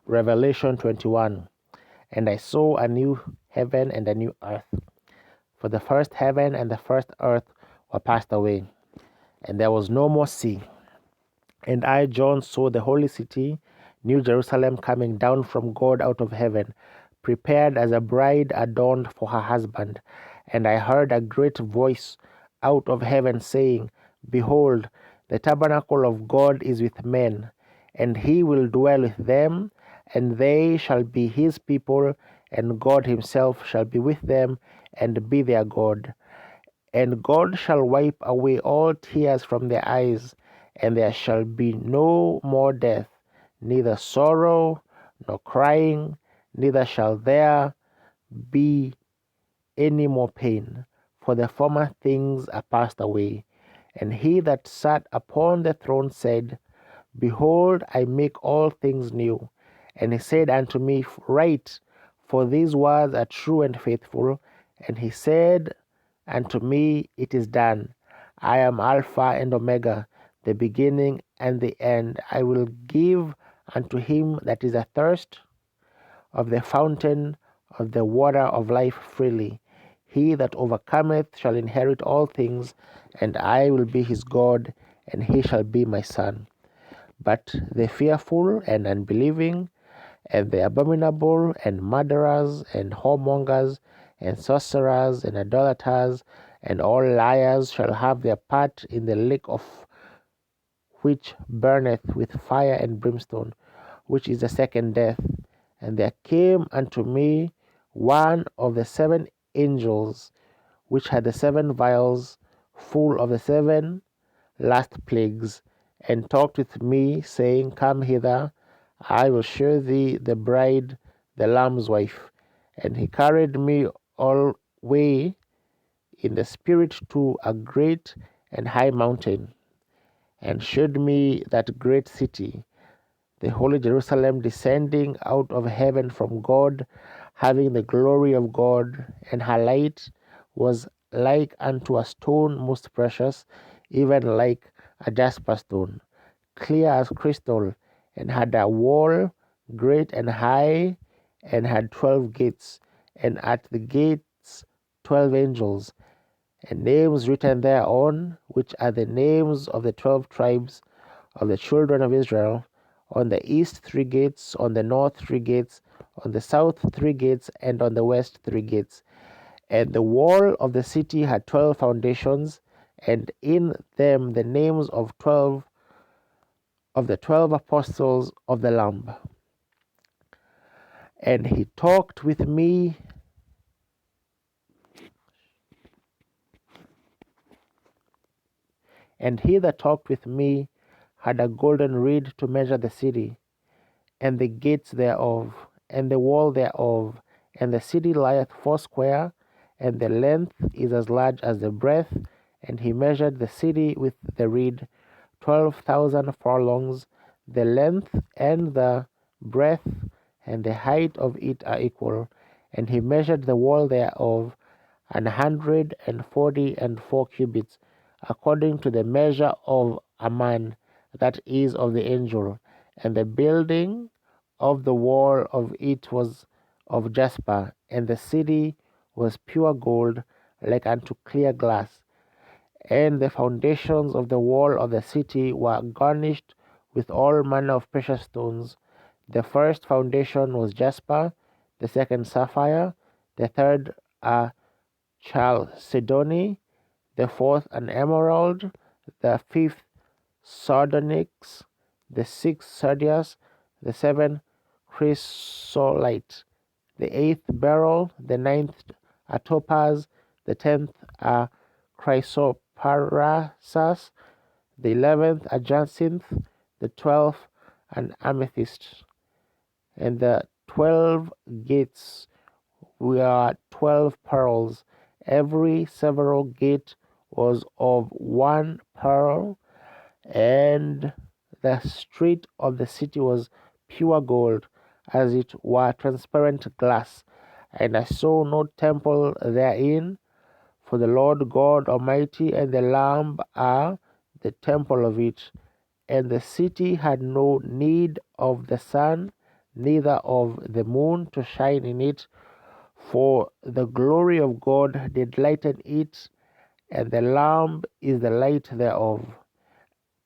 Revelation 21. And I saw a new heaven and a new earth. For the first heaven and the first earth were passed away, and there was no more sea. And I, John, saw the holy city, New Jerusalem, coming down from God out of heaven, prepared as a bride adorned for her husband. And I heard a great voice out of heaven saying, Behold, the tabernacle of God is with men, and he will dwell with them, and they shall be his people, and God himself shall be with them, and be their God. And God shall wipe away all tears from their eyes, and there shall be no more death, neither sorrow nor crying, neither shall there be any more pain, for the former things are passed away. And he that sat upon the throne said, Behold, I make all things new. And he said unto me, Write, for these words are true and faithful. And he said unto me, It is done. I am Alpha and Omega, the beginning and the end. I will give unto him that is athirst of the fountain of the water of life freely. He that overcometh shall inherit all things, and I will be his God, and he shall be my son. But the fearful and unbelieving, and the abominable, and murderers, and whoremongers, and sorcerers, and idolaters, and all liars shall have their part in the lake of which burneth with fire and brimstone, which is the second death. And there came unto me one of the seven angels, which had the seven vials full of the seven last plagues, and talked with me, saying, Come hither, I will show thee the bride, the Lamb's wife. And he carried me all way in the spirit to a great and high mountain, and showed me that great city, the holy Jerusalem, descending out of heaven from God, having the glory of God, and her light was like unto a stone most precious, even like a jasper stone, clear as crystal, and had a wall great and high, and had 12 gates, and at the gates 12 angels, and names written thereon, which are the names of the 12 tribes of the children of Israel. On the east 3 gates, on the north 3 gates, on the south 3 gates, and on the west 3 gates. And the wall of the city had 12 foundations, and in them the names of the 12 apostles of the Lamb. And he talked with me, and he that talked with me had a golden reed to measure the city, and the gates thereof, and the wall thereof. And the city lieth foursquare, and the length is as large as the breadth. And he measured the city with the reed, 12,000 furlongs. The length and the breadth and the height of it are equal. And he measured the wall thereof, 144 cubits, according to the measure of a man, that is, of the angel. And the building of the wall of it was of jasper, and the city was pure gold, like unto clear glass. And the foundations of the wall of the city were garnished with all manner of precious stones. The first foundation was jasper, the second sapphire, the third a chalcedony, the fourth an emerald, the fifth sardonyx, the sixth sardius, the seventh chrysolite, the eighth beryl, the ninth a topaz, the 10th a chrysoprasas, the 11th a jacinth, the 12th an amethyst. And the 12 gates were 12 pearls. Every several gate was of 1 pearl, and the street of the city was pure gold, as it were transparent glass. And I saw no temple therein, for the Lord God Almighty and the Lamb are the temple of it. And the city had no need of the sun, neither of the moon to shine in it, for the glory of God did lighten it, and the Lamb is the light thereof.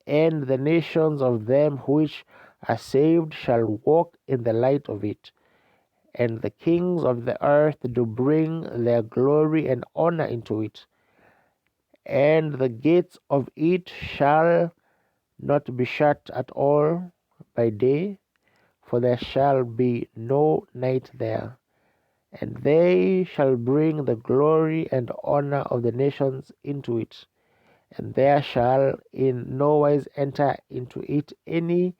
And the nations of them which are saved shall walk in the light of it. And the kings of the earth do bring their glory and honor into it. And the gates of it shall not be shut at all by day, for there shall be no night there. And they shall bring the glory and honor of the nations into it. And there shall in no wise enter into it any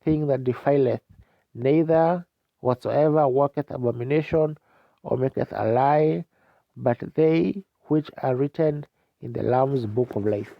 thing that defileth, neither whatsoever worketh abomination or maketh a lie, but they which are written in the Lamb's book of life.